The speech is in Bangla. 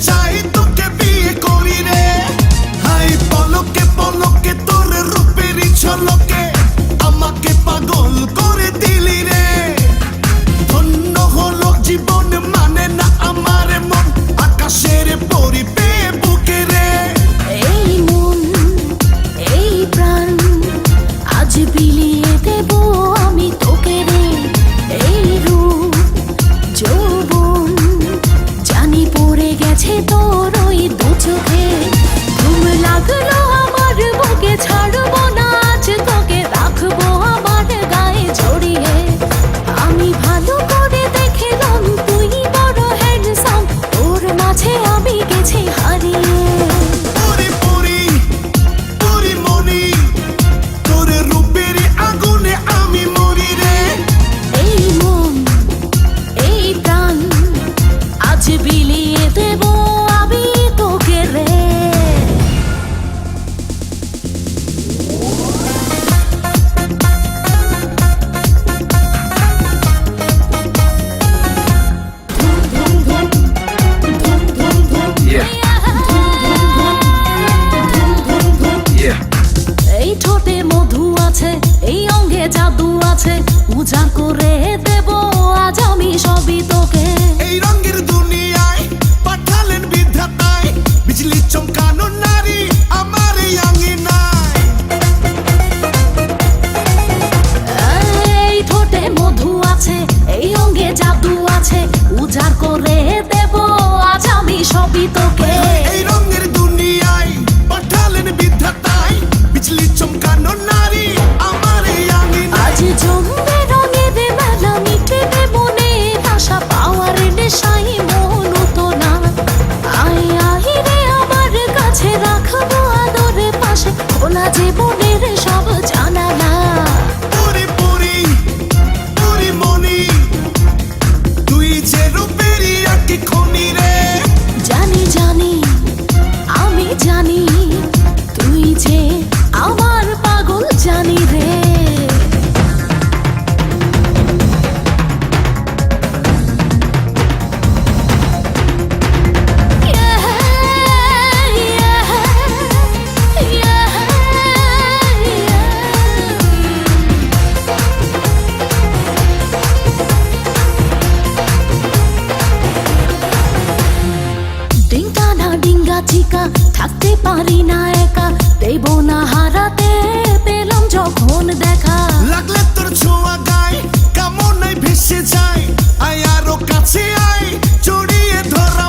চাই তোকে বিয়ে করি রে। হাই পলকে পলকে তোর রূপেরই ঝলকে আমাকে পাগল করে দিলি রে। ধন্য হলো জীবন মানে না আমার মন আকাশের পরি পেয়ে বুকে রে। এই মন এই প্রাণ আজ বিলিয়ে দেব আমি তোকে রে। এই রূপ যৌবন জানি পড়ে গেছে তোর ওই দু চোখে। ঘুম লাগলো আমার বুকে ছাড়বো না আজ তোকে রাখবো আমার গায়ে জড়িয়ে। আমি ভালো করে দেখলাম তুই বড় হ্যান্ডসাম তোর মাঝে আমি গেছি হারিয়ে। পরি পরি পরি মনি তোর রূপের আগুনে আমি মরি রে। এই মন এই প্রাণ আজ বিলিয়ে দেব আমি তোকে রে। এই ঠোঁটে মধু আছে এই অঙ্গে জাদু আছে উজাড় করে দেব আজ আমি সবই তোকে। এই রঙের দুনিয়ায় পাঠালেন বিধাতায় বিজলি চমকানো নারী আমার এই আঙিনায়। এই ঠোঁটে মধু আছে এই অঙ্গে জাদু আছে উজাড় করে দেব আজ আমি সবই তোকে। এই রঙের দুনিয়ায় পাঠালেন বিধাতায় বিজলি চমকানো নারী আমার এই আঙিনায়। আজ জমবে রঙের মেলা মিটবে মনের আশা পাওয়ার নেশায় মন তো না। আয় আয় রে আমার কাছে রাখবো আদরে পাশে খোলা জীবনের সব জানালা। পরি পরি পরি মনি তুই যে রূপেরই আঁকি খনি রে। জানি জানি আমি জানি তুই যে আমার পাগল জানি রে। ডিঙ্কা না ডিঙ্গা চিকা থাকতে পারি না একা দেব না হারাতে পেলাম যখন দেখা। লাগলে তোর ছোঁয়া গায় কামনায় ভেসে যায় আয় আরো কাছে আয় জড়িয়ে ধরা